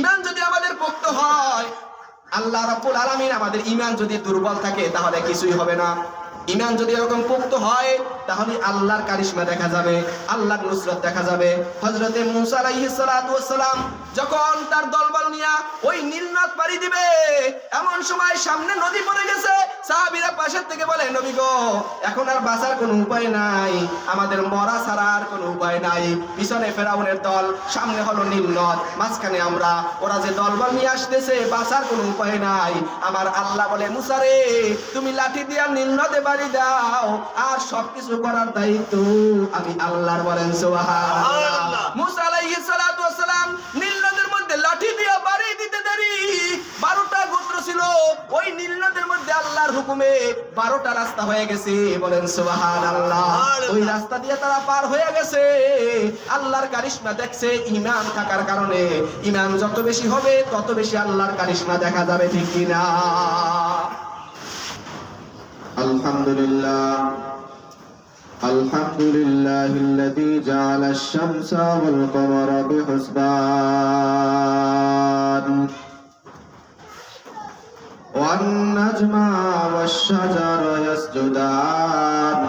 ইমান যদি আমাদের পোক্ত হয়, আল্লাহ রাব্বুল আলামিন আমাদের ইমান যদি দুর্বল থাকে তাহলে কিছুই হবে না। ইমান যদি এরকম পোক্ত হয় তাহলে আল্লাহর কারিশমা দেখা যাবে, আল্লাহর নুসরত দেখা যাবে। হযরতে মূসা আলাইহিস সালাতু ওয়াস সালাম যখন তার দলবল নিয়ে ওই নীল নদ পাড়ি দিবে, এমন সময় সামনে নদী পড়ে গেছে। সাহাবীরা পাশের থেকে বলে, নবী গো, এখন আর বাঁচার কোনো উপায় নাই, আমাদের মরা ছাড়া আর কোনো উপায় নাই। পিছনে ফেরাউনের দল, সামনে হলো নীল নদ, মাঝখানে আমরা। ওরা যে দলবল নিয়ে আসতেছে, বাঁচার কোনো উপায় নাই। আমার আল্লাহ বলে, মূসা রে, তুমি লাঠি দিয়া নীল নদে বাড়ি দাও, আর সবকিছু করার দায়িত্ব আমি আল্লাহর। বলেন সুবহানাল্লাহ। মূসা আলাইহিস সালাতু ওয়াস সালাম নীল নদের মধ্যে লাঠি দিয়া বাড়ি দিতে দেরি। 12টা গোত্র ছিল, ওই নীল নদের মধ্যে আল্লাহর হুকুমে 12টা রাস্তা হয়ে গেছে। বলেন সুবহানাল্লাহ। ওই রাস্তা দিয়ে তারা পার হয়ে গেছে। আল্লাহর কারিশমা দেখছে ঈমান থাকার কারণে। ঈমান যত বেশি হবে তত বেশি আল্লাহর কারিশমা দেখা যাবে, ঠিক কি না? আলহামদুলিল্লাহ আলহামদুলিল্লাহিল্লাযী জাআলা আশ-শামসা ওয়াল কমারা বিহুসবান ওয়ান নাজমা ওয়াশ-শাজারা ইয়াসজুদান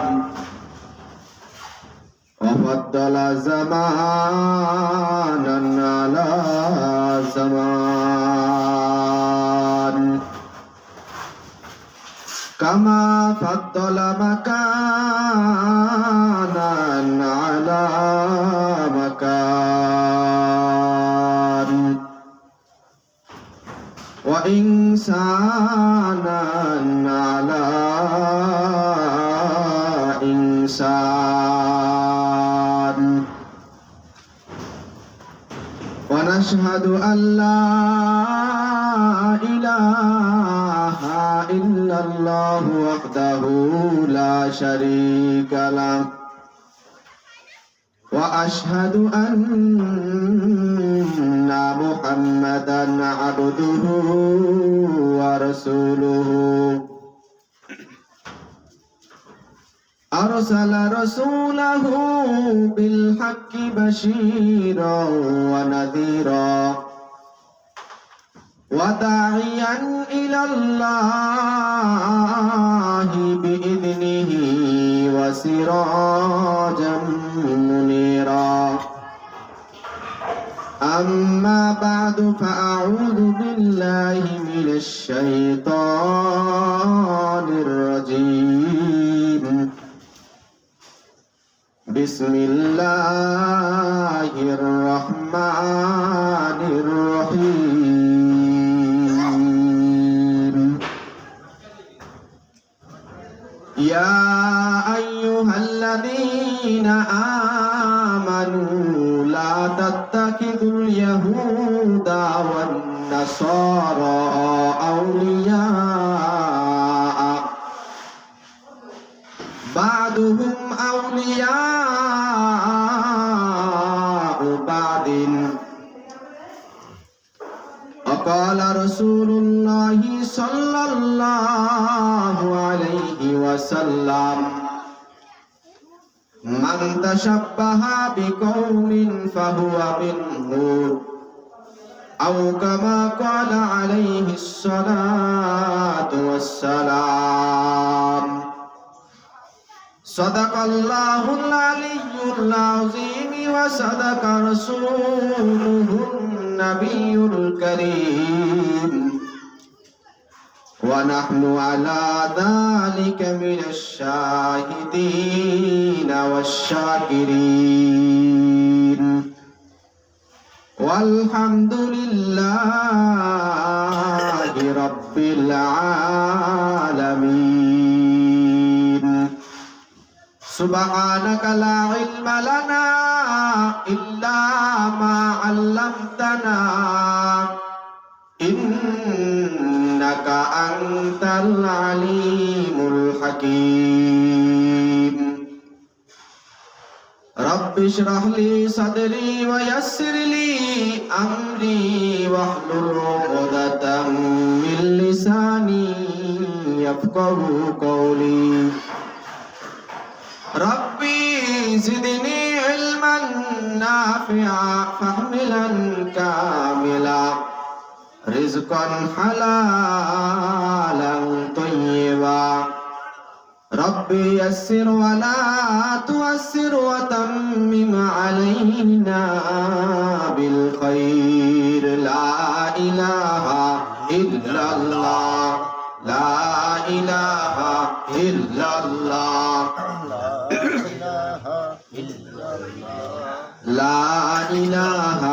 ওয়া ফাদ্দালা জামানান আলা জামান কামা ফাদ্দালা মাকানান আলা মাকান ওয়া ইনসানান আলা ইনসান ওয়া নাশহাদু আল্লা ইলাহা ইল্লাল্লাহু ওয়াহদাহু লা শারীকা লাহু ওয়া আশহাদু আন্না মুহাম্মাদান আবদুহু ওয়া রাসূলুহু আরসালা রাসূলাহু বিল হাক্কি বাশীরাও ওয়া নাযীরা وداعيا إلى الله بإذنه وسراجا منيرا أما بعد فأعوذ بالله من الشيطان الرجيم بسم الله الرحمن الرحيم يا أيها الذين آمنوا لا تتخذوا اليهود والنصارى أولياء بعضهم أولياء بعض وقال رسول الله صلى الله عليه وسلم من تشبه بقوم فهو منهم أو كما قال عليه الصلاة والسلام صدق الله العلي العظيم وصدق رسوله النبي الكريم ونحن على ذلك من الشاهدين والشاكرين والحمد لله رب العالمين سبحانك لا علم لنا إلا ما علمتنا إنك أنت العليم الحكيم رب اشرح لي صدري ويسر لي أمري واحلل عقدة من لساني يفقهوا قولي ربي زدني علما نافعا فحملا كاملا رزقا حلالا طيبا ربي يسر ولا تؤسر وتمم علينا بالخير لا إله إلا الله لا إله إلا الله لا إله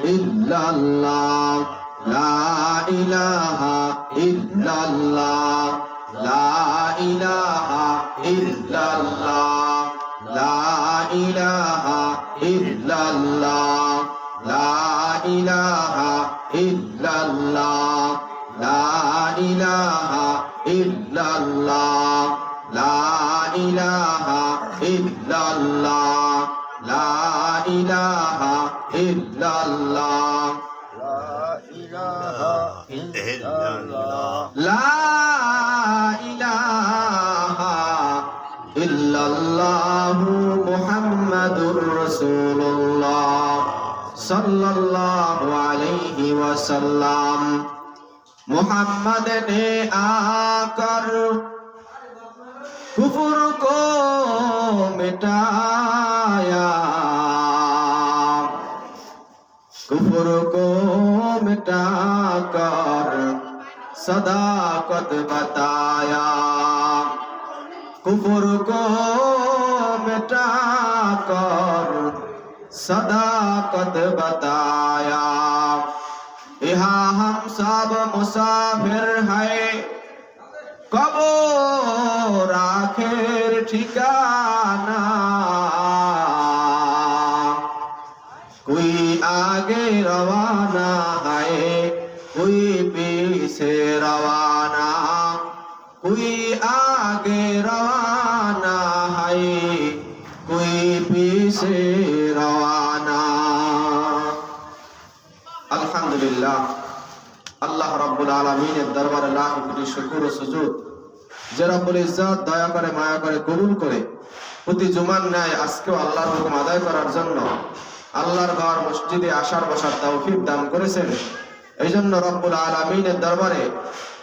إلا الله لا إله إلا الله لا إله إلا الله لا إله إلا الله لا إله إلا الله لا إله إلا الله لا إله إلا الله لا إله إلا الله لا إله إلا الله محمد رسول الله صلى الله عليه وسلم मोहम्मद ने आकर कुफ्र को मिटाया कुफ्र को मिटाकर सदाकत बताया कुफ्र को मिटाकर सदाकत बताया यहाँ हम सब मुसाफिर हैं कब्र आखिर ठिकाना कोई आगे रवाना है कोई पीछे रवाना कोई आगे रवाना है कोई पीछे रवाना আলহামদুলিল্লাহ আল্লাহ রাব্বুল আলামিনের দরবারে লাখ কোটি শুকর ও সুজুদ যে রব্বুল ইজ্জত দয়া করে মায়া করে কবুল করে প্রতি জুমার ন্যায় আজকেও আল্লাহর হুকুম আদায় করার জন্য আল্লাহর ঘর মসজিদে আসার বসার তৌফিক দান করেছেন এইজন্য রব্বুল আলামিনের দরবারে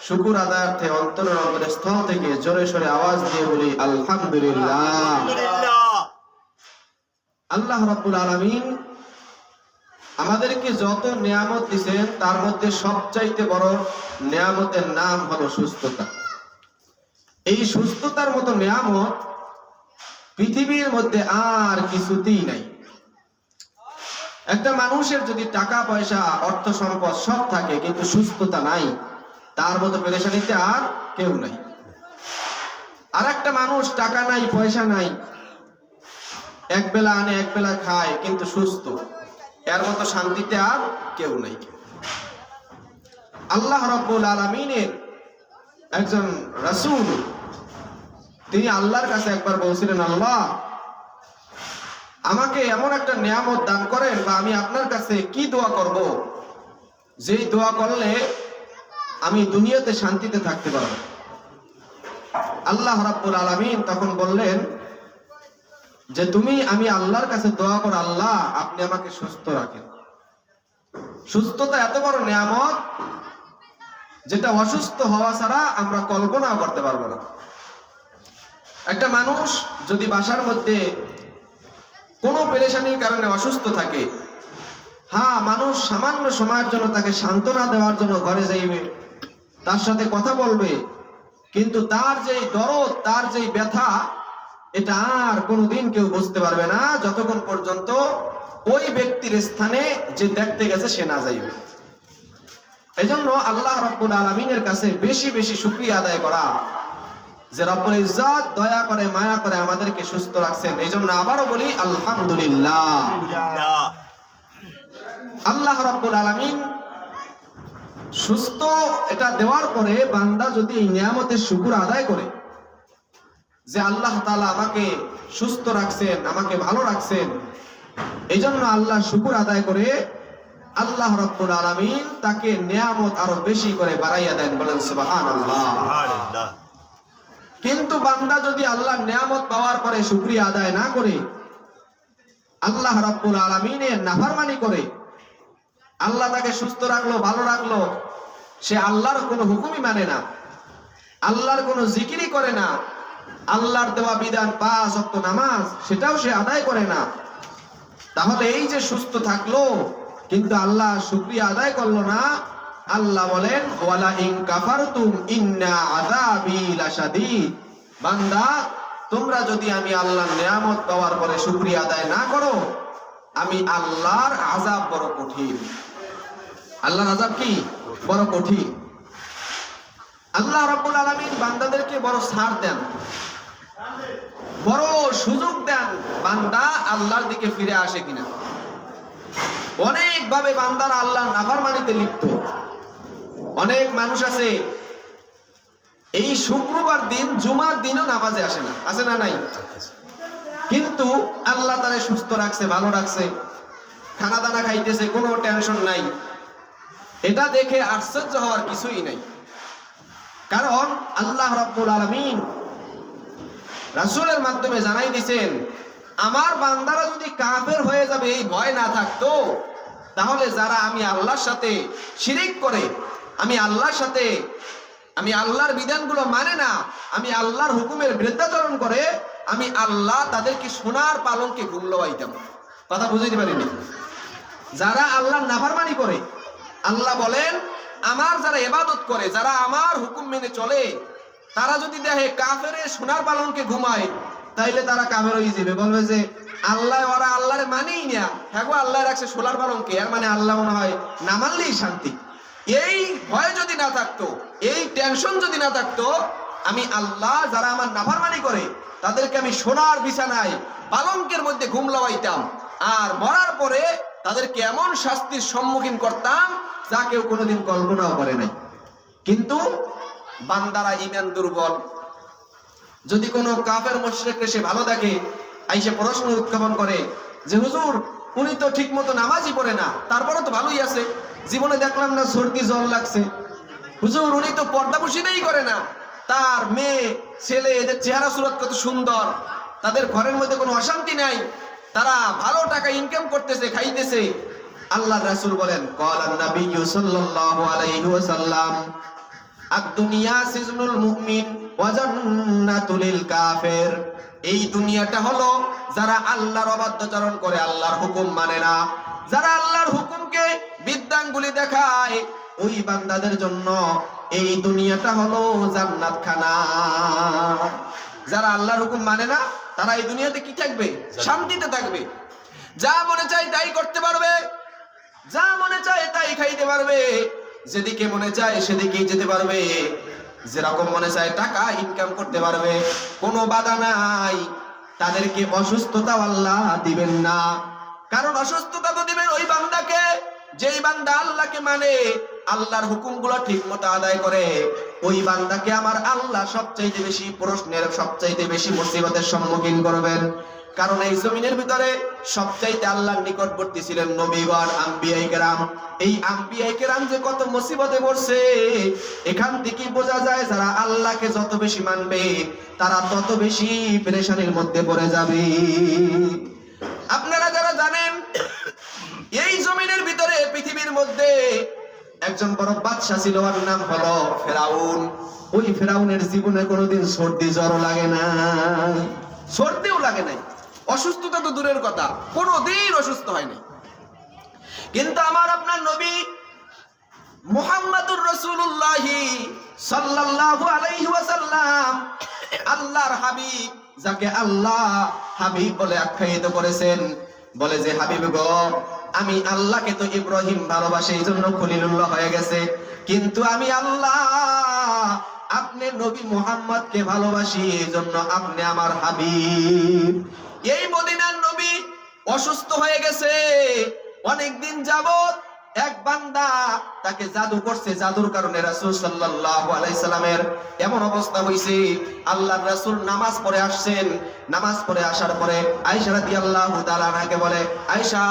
শুকর আদায়ার্থে অন্তরের স্থল থেকে জোরে সোরে আওয়াজ দিয়ে বলি আলহামদুলিল্লাহ আল্লাহ রাব্বুল আলামিন আমাদেরকে যত নিয়ামত দিয়েছেন তার মধ্যে সবচাইতে বড় নিয়ামতের নাম হলো সুস্থতা এই সুস্থতার মতো নিয়ামত পৃথিবীর মধ্যে আর কিছুতেই নাই একটা মানুষের যদি টাকা পয়সা অর্থ সম্পদ সব থাকে কিন্তু সুস্থতা নাই তার মতো পেরেশানিতে আর কেউ নাই আর একটা মানুষ টাকা নাই পয়সা নাই এক বেলা আনে এক বেলা খায় কিন্তু সুস্থ এর মতো শান্তিতে আর কেউ নাই আল্লাহ রাব্বুল আলামিনের একজন রাসূল তিনি আল্লাহর কাছে একবার বলছিলেন আল্লাহ আমাকে এমন একটা নিয়ামত দান করেন বা আমি আপনার কাছে কি দোয়া করব যেই দোয়া করলে আমি দুনিয়াতে শান্তিতে থাকতে পারবো আল্লাহ রাব্বুল আলামিন তখন বললেন যে তুমি আমি আল্লাহর কাছে দোয়া করো আল্লাহ আপনি আমাকে সুস্থ রাখেন সুস্থতা এত বড় নিয়ামত যেটা অসুস্থ হওয়া ছাড়া আমরা কল্পনাও করতে পারবো না একটা মানুষ যদি বাসার মধ্যে কোনো পেরেশানির কারণে অসুস্থ থাকে হ্যাঁ মানুষ সামান্য সময়ের জন্য তাকে সান্ত্বনা দেওয়ার জন্য ঘরে যাইবে তার সাথে কথা বলবে কিন্তু তার যেই দরদ তার যেই ব্যথা এটা আর কোনোদিন কেউ বুঝতে পারবে না যতক্ষণ পর্যন্ত ওই ব্যক্তির স্থানে যে দেখতে গেছে সে না যাইবে এজন্য আল্লাহ রাব্বুল আলামিনের কাছে বেশি বেশি শুকরিয়া আদায় করা যে রব্বুল ইজ্জত দয়া করে মায়া করে আমাদেরকে সুস্থ রাখছেন এইজন্য আবারও বলি আলহামদুলিল্লাহ আল্লাহ রাব্বুল আলামিন সুস্থ এটা দেওয়ার পরে বান্দা যদি এই নিয়ামতের শুকর আদায় করে যে আল্লাহ তাআলা আমাকে সুস্থ রাখছেন আমাকে ভালো রাখছেন এইজন্য আল্লাহ শুকর আদায় করে আল্লাহ রাব্বুল আলামিন তাকে নিয়ামত আরো বেশি করে বাড়াইয়া দেন বলেন সুবহানাল্লাহ সুবহানাল্লাহ কিন্তু বান্দা যদি আল্লাহর নিয়ামত পাওয়ার পরে শুকরিয়া আদায় না করে আল্লাহ রাব্বুল আলামিনের নাফরমানি করে আল্লাহ তাকে সুস্থ রাখলো ভালো রাখলো সে আল্লাহর কোনো হুকুমই মানে না, আল্লাহর কোনো জিকিরই করে না, আল্লাহর দেওয়া বিধান 5 ওয়াক্ত নামাজ সেটাও সে আদায় করে না, তাহলে এই যে সুস্থ থাকলো কিন্তু আল্লাহ শুকরিয়া আদায় করলো না, আল্লাহ বলেন ওয়ালা ইন কাফারতুম ইন্না আযাবি লাশাদীদ। বান্দা, তোমরা যদি আমি আল্লাহর নিয়ামত পাওয়ার পরে শুকরিয়া আদায় না করো, আমি আল্লাহর আযাব বড় কঠিন। আল্লাহর আযাব কি? বড় কঠিন। আল্লাহ রাব্বুল আলামিন বান্দাদেরকে বড় ছাড় দেন, বড় সুযোগ দেন বান্দা আল্লাহর দিকে ফিরে আসে কিনা। অনেক ভাবে বান্দারা আল্লাহর নাফরমানিতে লিপ্ত। অনেক মানুষ আছে এই শুক্রবার দিন জুমার দিনও নামাজে আসে না, আছে না নাই? কিন্তু আল্লাহ তারে সুস্থ রাখছে, ভালো রাখছে, খানা দানা খাইতেছে, কোনো টেনশন নাই। এটা দেখে আশ্চর্য হওয়ার কিছুই নাই, কারণ আল্লাহ রাব্বুল আলামিন রাসূলের মাধ্যমে জানাই দিয়েছেন আমার বান্দারা যদি কাফের হয়ে যাবে এই ভয় না থাকতো, তাহলে যারা আমি আল্লাহর সাথে শিরিক করে, আমি আল্লাহর বিধানগুলো মানে না, আমি আল্লাহর হুকুমের বিরুদ্ধাচরণ করে, আমি আল্লাহ তাদেরকে সোনার পালঙ্কে ঘুম লওয়াইতাম। কথা বুঝাইতে পারিনি? যারা আল্লাহর নাফরমানি করে, আল্লাহ বলেন আমার যারা ইবাদত করে, যারা আমার হুকুম মেনে চলে, তারা যদি দেখে কাফেরে সোনার পালঙ্কে ঘুমায়, তাইলে তারা কাফের হয়ে যাবে, বলবে যে আল্লাহ ওরা আল্লাহরে মানেই না, হ্যাঁ গো আল্লাহ রাখছে সোনার পালঙ্কে, এর মানে আল্লাহ মনে হয় না মানলেই শান্তি। এই ভয় যদি না থাকতো, এই টেনশন যদি না থাকতো, আমি আল্লাহ যারা আমার নাফরমানি করে তাদেরকে আমি সোনার বিছানায় পালঙ্কের মধ্যে ঘুম লাগাইতাম, আর মরার পরে তাদেরকে এমন শাস্তির সম্মুখীন করতাম যা কেউ কোনোদিন কল্পনাও করে নাই। কিন্তু বান্দারা ঈমান দুর্বল। যদি কোনো কাফের মুশরিককে সে ভালো দেখে, আইসে প্রশ্ন উত্থাপন করে যে হুজুর উনি তো ঠিক মতো নামাজই পড়ে না, তারপরে তো ভালোই আছে, জীবনে দেখলাম না সর্দি জ্বর লাগছে। হুজুর উনি তো পর্দা পুশিদাই করে না, তার মেয়ে ছেলে এদের চেহারা সুরত কত সুন্দর, তাদের ঘরের মধ্যে কোনো অশান্তি নাই, তারা ভালো টাকা ইনকাম করতেছে, খাইতেছে। আল্লাহর রাসূল বলেন ক্বালান নাবিয়্যু সাল্লাল্লাহু আলাইহি ওয়াসাল্লাম আদ-দুনিয়া সিজনুল মুমিন ওয়া জান্নাতুল লিল কাফির। এই দুনিয়াটা হলো যারা আল্লাহর অবাধ্যচরণ করে, আল্লাহর হুকুম মানে না, যারা আল্লাহর হুকুমকে বিদ্যাঙ্গুলি দেখায়, ওই বান্দাদের জন্য এই দুনিয়াটা হলো জান্নাত খানা। যারা আল্লাহর হুকুম মানে না, তারা এই দুনিয়াতে কি থাকবে? শান্তিতে থাকবে, যা মনে চায় তাই করতে পারবে, যা মনে চায় তাই খাইতে পারবে, যেদিকে মনে চায় সেদিকেই যেতে পারবে, যেরকম মনে চায় টাকা ইনকাম করতে পারবে, কোনো বাধা নাই। তাদেরকে অসুস্থতা আল্লাহ দিবেন না, কারণ অসুস্থতা তো দিবেন ওই বান্দাকে যেই বান্দা আল্লাহকে মানে, আল্লাহর হুকুমগুলো ঠিক মতো আদায় করে। ওই বান্দাকে আমার আল্লাহ সবচাইতে বেশি প্রশ্নের, সবচাইতে বেশি মুসিবতের সম্মুখীন করবেন। কারণ এই জমিনের ভিতরে সবচাইতে আল্লাহর নিকটবর্তী ছিলেন নবীগণ, আম্বিয়ায়ে কেরাম। এই আম্বিয়ায়ে কেরাম যে কত মুসিবতে পড়ছে, এখান থেকে বোঝা যায় যারা আল্লাহকে যত বেশি মানবে তারা তত বেশি পেরেশানির মধ্যে পড়ে যাবে। আপনারা যারা জানেন এই জমিনের ভিতরে পৃথিবীর মধ্যে একজন বড় বাদশা ছিল, ওর নাম হলো ফেরাউন। ওই ফেরাউনের জীবনে কোনোদিন সর্দি জ্বর লাগে না, সর্দিও লাগে নাই, অসুস্থতা তো দূরের কথা, কোনোদিন অসুস্থ হয়নি। কিন্তু আমার আপনার নবী মুহাম্মাদুর রাসূলুল্লাহ সাল্লাল্লাহু আলাইহি ওয়াসাল্লাম, আল্লাহর হাবিব, যাকে আল্লাহ হাবিব বলে আখ্যায়িত করেছেন, বলে যে হাবিব গো, আমি আল্লাহকে তো ইব্রাহিম ভালোবাসে এই জন্য খলিলুল্লাহ হয়ে গেছে, কিন্তু আমি আল্লাহ আপনি নবী মুহাম্মদকে ভালোবাসি এই জন্য আপনি আমার হাবিব। এই মদিনার নবী অসুস্থ হয়ে গেছে অনেকদিন যাবত, এক বান্দা তাকে জাদু করছে, জাদুর কারণে রাসূল সাল্লাল্লাহু আলাইহি সাল্লামের এমন অবস্থা হইছে। আল্লাহর রাসূল নামাজ পড়ে আসছেন, নামাজ পড়ে আসার পরে আয়েশা রাদিয়াল্লাহু তাআলা আনহাকে বলে, আয়েশা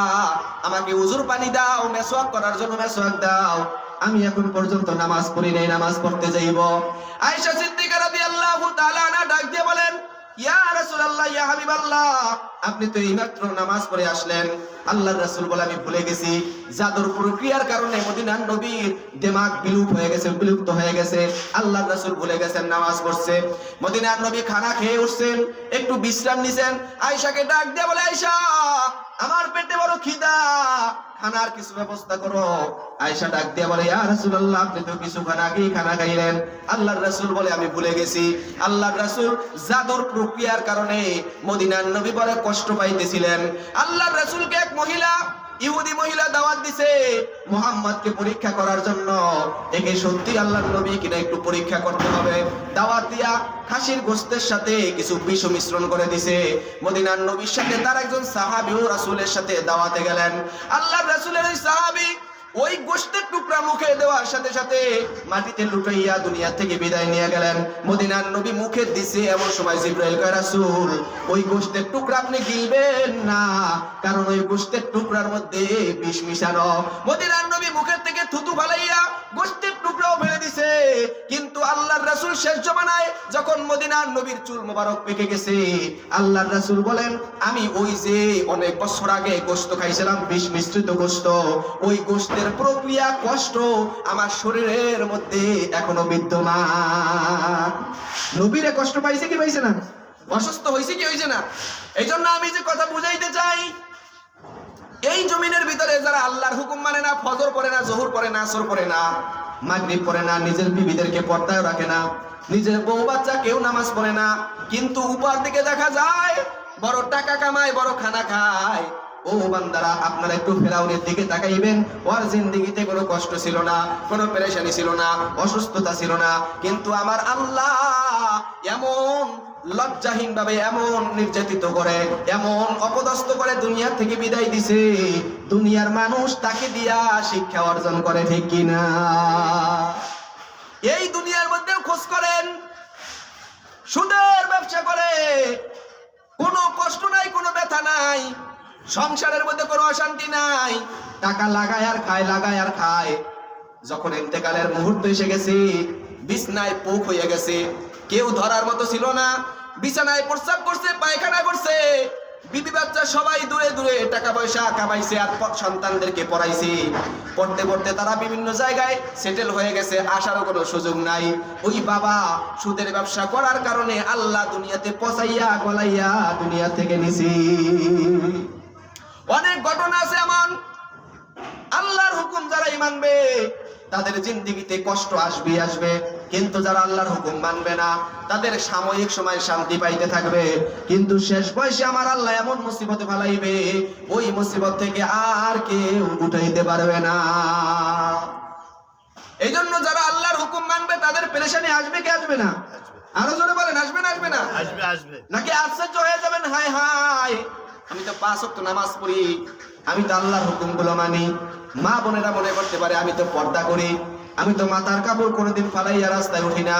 আমাকে উযুর পানি দাও, মেসওয়াক করার জন্য মেসওয়াক দাও, আমি এখন পর্যন্ত নামাজ পড়ি নাই, নামাজ পড়তে যাইব। আয়েশা সিদ্দিকা রাদিয়াল্লাহু তাআলা আনহা ডাক দিয়ে বলেন, ইয়া রাসূলুল্লাহ, ইয়া হাবিবাল্লাহ, আপনি তো এইমাত্র নামাজ পড়ে আসলেন, আল্লাহর রাসূল বলে আমি ভুলে গেছি। জাদুর প্রক্রিয়ার কারণে মদিনার নবীর দিমাগ বিলুপ্ত হয়ে গেছে। আল্লাহর রাসূল ভুলে গেছেন, নামাজ পড়ছে। মদিনার নবী খানা খেয়ে উঠছেন, একটু বিশ্রাম নিছেন। আয়েশাকে ডাক দিয়ে বলে, আয়েশা আমার পেটে বড় খিদা, খানার কিছু ব্যবস্থা করো। আয়েশা ডাক দিয়ে বলে, ইয়া রাসূলুল্লাহ আপনি তো কিছুক্ষণ আগেই খানা খাইলেন। আল্লাহর রাসূল বলে আমি ভুলে গেছি। আল্লাহর রাসূল জাদুর প্রক্রিয়ার কারণে মদিনার নবী বড় কষ্ট পাইতেছিলেন। আল্লাহর রাসূলকে এক ইহুদি মহিলা দাওয়াত দিছে মুহাম্মদকে পরীক্ষা করার জন্য। একে সত্যি আল্লাহর নবী কিনা একটু পরীক্ষা করতে হবে। দাওয়াত দিয়া খাসির গোশতের সাথে কিছু বিষ মিশ্রণ করে দিছে। মদিনার নবীর সাথে তার একজন সাহাবী ও রাসূলের সাথে দাওয়াতে গেলেন। আল্লাহর রাসূলের ওই সাহাবী ওই গোশতের টুকরা মুখে দেওয়ার সাথে সাথে মাটিতে লুটাইয়া দুনিয়া থেকে বিদায় নিয়ে গেলেন। মদিনার নবী মুখে দিছে, এমন সময় জিবরাইল কয়, রাসূল ওই গোশতের টুকরা আপনি গিলবেন না, কারণ ওই গোশতের টুকরার মধ্যে বিষ মিশানো। মদিনার নবী মুখের থেকে থুতু ফালাইয়া গোশতের টুকরাও ফেলে দিছে। কিন্তু আল্লাহর রাসূল শেষ জমানায় যখন মদিনার নবীর চুল মোবারক পেকে গেছে, আল্লাহর রাসূল বলেন আমি ওই যে অনেক বছর আগে গোশত খাইছিলাম, বিষ মিশ্রিত গোশত, ওই গোশতের প্রক্রিয়া কষ্ট আমার শরীরের মধ্যে এখনো বিদ্যমান। নবীরে কষ্ট পাইছে কি পাইছে না? অসুস্থ হয়েছে কি হয়েছে না? এই জন্য আমি যে কথা বুঝাইতে চাই, এই জমিনের ভিতরে যারা আল্লাহর হুকুম মানে না, ফজর পড়ে না, জোহর পড়ে না, আসর পড়ে না, মাগরিব পড়ে না, নিজের বিবিদেরকে পর্দায় রাখে না, নিজের বউ বাচ্চা কেউ নামাজ পড়ে না, কিন্তু উপর দিকে দেখা যায় বড় টাকা কামায়, বড় খানা খায়। ও বান্দারা, আপনারা একটু ফেরাউনের দিকে তাকাইবেন। ওর জিন্দেগিতে কোনো কষ্ট ছিল না, কোনো পেরেশানি ছিল না, অসুস্থতা ছিল না, কিন্তু আমার আল্লাহ এমন লজ্জাহীন ভাবে, এমন নির্যাতিত করে, এমন অপদস্থ করে দুনিয়া থেকে বিদায় দিছে, দুনিয়ার মানুষ তাকে দিয়া শিক্ষা অর্জন করে, ঠিক কিনা? এই দুনিয়ার মধ্যেও খোঁজ করেন, সুদের ব্যবসা করে, কোনো কষ্ট নাই, কোনো ব্যথা নাই, সংসারের মধ্যে কোনো অশান্তি নাই, টাকা লাগায় আর খায়, লাগায় আর খায়। যখন ইন্তেকালের মুহূর্ত এসে গেছে, বিছনায় পোক হয়ে গেছে, কেউ ধরার মতো ছিল না, বিছানায় প্রস্রাব করছে, পায়খানা করছে, বিবি বাচ্চা সবাই দূরে দূরে টাকা পয়সা কামাইছে আর সন্তানদেরকে পড়াইছে। পড়তে পড়তে তারা বিভিন্ন জায়গায় সেটেল হয়ে গেছে, আসারও কোনো সুযোগ নাই। ওই বাবা সুদের ব্যবসা করার কারণে আল্লাহ দুনিয়াতে পচাইয়া গলাইয়া দুনিয়া থেকে নিছি। অনেক ঘটনা আছে এমন, আল্লাহর হুকুম যারাই মানবে তাদের জিন্দেগিতে কষ্ট আসবে আসবে, কিন্তু যারা আল্লাহর হুকুম মানবে না তাদের সাময়িক সময় শান্তি পাইতে থাকবে, কিন্তু শেষ বয়সে আমার আল্লাহ এমন মুসিবতে ফেলাইবে, ওই মুসিবত থেকে আর কেউ উঠাইতে পারবে না। এই জন্য যারা আল্লাহর হুকুম মানবে তাদের পেরেশানি আসবে কি আসবে না? আরো জোরে বলেন, আসবে না আসবে না? আসবে। নাকি আশ্চর্য হয়ে যাবেন, হায় হায় আমি তো 5 ওয়াক্ত নামাজ পড়ি, আমি তো আল্লাহর হুকুমগুলো মানি। মা বোনেরা মনে করতে পারে আমি তো পর্দা করি, আমি তো মাথার কাপড় কোনোদিন ফালাইয়া রাস্তায় উঠি না,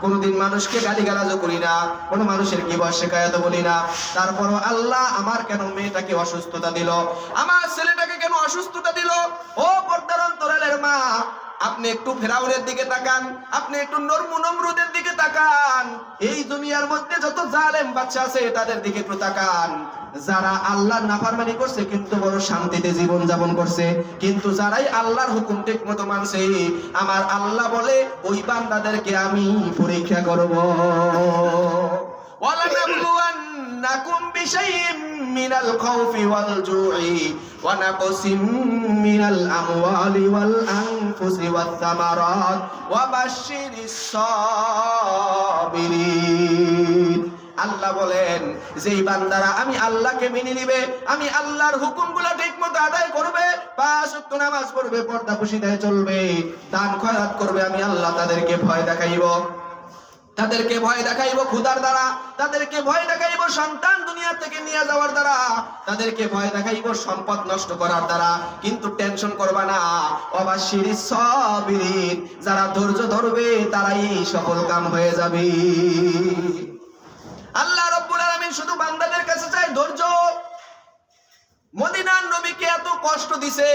কোনোদিন মানুষকে গালিগালাজও করি না, কোনো মানুষের গীবত শিকায়ত বলি না, তারপরও আল্লাহ আমার কেন মেয়েটাকে অসুস্থতা দিল, আমার ছেলেটাকে কেন অসুস্থতা দিল? ও পর্দার অন্তরালের মা, আপনি একটু ফেরাউনের দিকে তাকান, আপনি একটু নমরুদের দিকে তাকান, এই দুনিয়ার মধ্যে যত জালেম বাচ্চা আছে তাদের দিকে একটু তাকান। যারা আল্লাহর নাফরমানি করছে কিন্তু বড় শান্তিতে জীবন যাপন করছে, কিন্তু যারাই আল্লাহর হুকুম ঠিক মতো মানছে, আমার আল্লাহ বলে ওই বান্দাদেরকে আমি পরীক্ষা করব। وَلَنَبْلُوَنَّكُمْ بِشَيْءٍ مِّنَ الْخَوْفِ وَالْجُوعِ وَنَقْصٍ مِّنَ الْأَمْوَالِ وَالْأَنفُسِ وَالثَّمَرَاتِ وَبَشِّرِ الصَّابِرِينَ। আল্লাহ বলেন যেই বান্দারা আমি আল্লাহকে মেনে নিবে, আমি আল্লাহর হুকুমগুলো ঠিকমতো আদায় করবে, 5 ওয়াক্ত নামাজ পড়বে, পর্দা পুশিদায় চলবে, দান খয়রাত করবে, আমি আল্লাহ তাদেরকে ভয় দেখাইব, তাদেরকে ভয় দেখাইব ক্ষুধার দ্বারা, তাদেরকে ভয় দেখাইব সন্তান দুনিয়া থেকে নিয়ে যাওয়ার দ্বারা, তাদেরকে ভয় দেখাইব সম্পদ নষ্ট করার দ্বারা, কিন্তু টেনশন করবা না। ওয়াবাশশিরিস সাবিরিন, যারা ধৈর্য ধরবে তারাই সফল কাম হয়ে যাবে। আল্লাহ রাব্বুল আলামিন শুধু বান্দাদের কাছে চায় ধৈর্য। মদিনার নবীকে এত কষ্ট দিছে,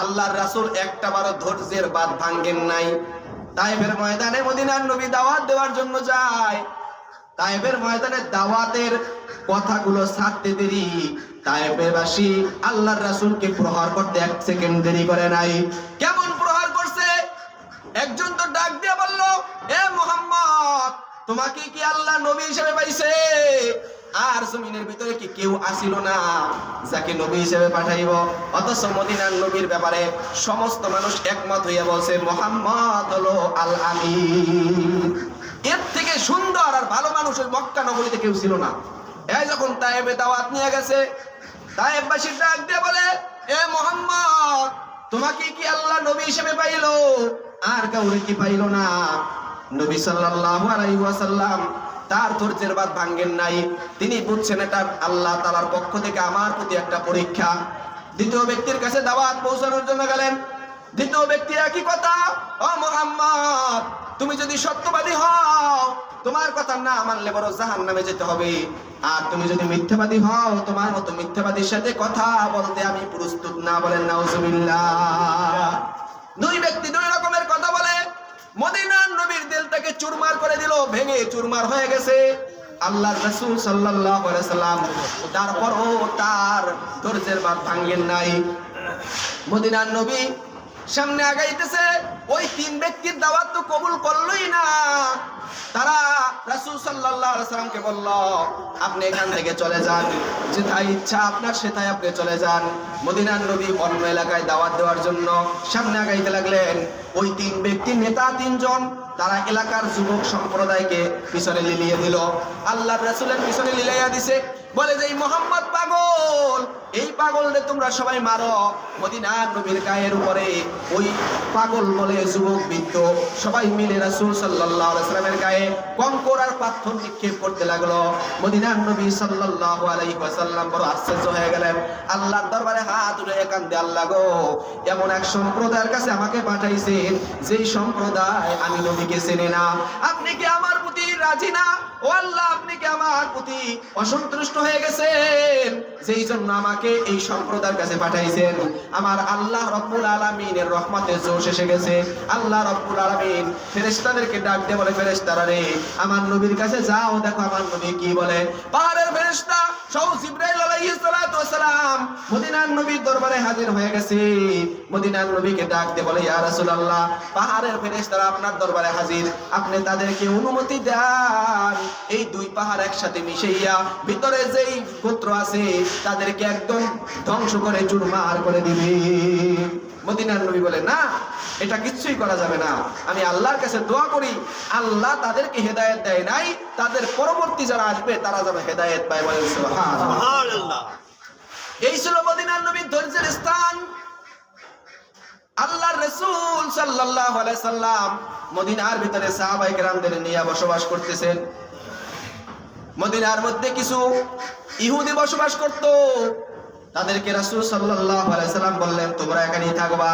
আল্লাহর রাসূল একটা বারও ধৈর্যের বাঁধ ভাঙেন নাই। তাইফের ময়দানে মদিনার নবী দাওয়াত দেওয়ার জন্য যায়, তায়েফের ময়দানে দাওয়াতের কথাগুলো ছাড়তে দেরি, তায়েফবাসী আল্লাহর রাসূলকে প্রহার করতে 1 সেকেন্ড দেরি করে নাই। কেমন প্রহার করছে? একজন তো ডাক দিয়ে বলল, এ মুহাম্মদ, তোমাকে কি আল্লাহ নবী হিসেবে পাইছে? আর জমিনের ভিতরে কি কেউ আসিল না যাকে নবী হিসেবে পাঠাইব? অথচ মদিনার নবীর ব্যাপারে সমস্ত মানুষ একমত হইয়া বলছে মুহাম্মদ হলো আল আমিন। এর থেকে সুন্দর আর ভালো মানুষ ওই মক্কা নগরীতে কেউ ছিল না। এই যখন তায়েফে দাওয়াত নিয়ে গেছে, তায়েফবাসী ডাক দিয়ে বলে, এ মুহাম্মদ, তোমাকে কি আল্লাহ নবী হিসেবে পাইলো? আর কাউরে কি পাইলো না? নবী সাল্লাল্লাহু আলাইহি ওয়াসাল্লাম তার ধৈর্যের বাঁধ ভাঙ্গেন নাই। তিনি বুঝছেন এটা আল্লাহ তাআলার পক্ষ থেকে আমার প্রতি একটা পরীক্ষা। দ্বিতীয় ব্যক্তির কাছে দাওয়াত পৌঁছানোর জন্য গেলেন। দ্বিতীয় ব্যক্তি একই কথা, ও মুহাম্মদ, তুমি যদি সত্যবাদী হও তোমার কথা না মানলে বড় জাহান্নামে যেতে হবে, আর তুমি যদি মিথ্যাবাদী হও তোমার মতো মিথ্যাবাদীর সাথে কথা বলতে আমি প্রস্তুত না। বলেন নাউজুবিল্লাহ। দুই ব্যক্তি দুই রকমের কথা বলে। মদিনার নবীর দিলটাকে চুরমার করে দিল, ভেঙে চুরমার হয়ে গেছে। আল্লাহর রাসূল সাল্লাল্লাহু আলাইহি সাল্লাম তারপরও তার ধৈর্যের বাঁধ ভাঙেন নাই। মদিনার নবী সামনে আগাইতেছে, ওই 3 ব্যক্তির দাওয়াত তো কবুল করলই না। তারা রাসূল সাল্লাল্লাহু আলাইহি সাল্লামকে বলল, আপনি এখান থেকে চলে যান, যেথায় ইচ্ছা আপনার সেথায় আপনি চলে যান। মদিনার নবী অন্য এলাকায় দাওয়াত দেওয়ার জন্য সামনে আগাইতে লাগলেন। ওই 3 ব্যক্তির নেতা 3 জন, তারা এলাকার যুবক সম্প্রদায়কে পিছনে লিলিয়ে দিল। আল্লাহর রাসূলের পিছনে লিলাইয়া দিছে, বলে যে এই মুহাম্মদ পাগল, এই পাগলরে তোমরা সবাই মারো। মদিনার নবীর গায়ের উপরে ওই পাগল বলে যুবক বৃদ্ধ সবাই মিলে রাসূল সাল্লাল্লাহু আলাইহি ওয়াসাল্লামের গায়ে কঙ্কর আর পাথর নিক্ষেপ করতে লাগলো। মদিনার নবী সাল্লাল্লাহু আলাইহি ওয়াসাল্লাম বড় আশ্চর্য হয়ে গেলেন। আল্লাহর দরবারে হাত উঠে কান্দে, আল্লাহ গো, এমন এক সম্প্রদায়ের কাছে আমাকে পাঠাইছেন যেই সম্প্রদায় আমি নবীকে চেনে না। আপনি কি আমার প্রতি রাজি না? ও আল্লাহ, আপনি কি আমার প্রতি অসন্তুষ্ট হয়ে গেছেন যেই জন্য আমাকে এই সম্প্রদায়ের কাছে পাঠাইছেন? আমার আল্লাহ রব্বুল আলামিনের রহমতের জোশ এসে গেছে। আল্লাহ রব্বুল আলামিন ফেরেশতাদেরকে ডাক দিয়ে বলে, ফেরেশতারা রে, আমার নবীর কাছে যাও, দেখো আমার নবী কি বলে। পাহাড়ের ফেরেশতা সহ জিবরাইল আলাইহিস সালাতু ওয়াস সালাম মদিনার নবীর দরবারে হাজির হয়ে গেছে। মদিনার নবীকে ডাক দিয়ে বলে, ইয়া রাসূলুল্লাহ, পাহাড়ের ফেরেশতারা আপনার দরবারে হাজির, আপনি তাদেরকে অনুমতি দেন এই 2 পাহাড় একসাথে মিশাইয়া ভিতরে যেই গোত্র আছে তাদেরকে একদম ধ্বংস করে চুরমার করে দিবে। মদিনার নবী বলে, না, এটা কিচ্ছুই করা যাবে না। আমি আল্লাহর কাছে দোয়া করি আল্লাহ তাদেরকে হেদায়েত দেয় নাই, তাদের পরবর্তী যারা আসবে তারা যেন হেদায়েত পায়। বলেন সুবহানাল্লাহ। এই ছিল মদিনার নবীর ধৈর্যের স্থান। আল্লাহর রাসূল সাল্লাল্লাহু আলাইহি সাল্লাম মদিনার ভিতরে সাহাবায়ে কেরামদের নিয়ে বসবাস করতেছেন। মদিনার মধ্যে কিছু ইহুদি বসবাস করত। তাদেরকে রাসূল সাল্লাল্লাহু আলাইহি সাল্লাম বললেন, তোমরা এখানেই থাকবা,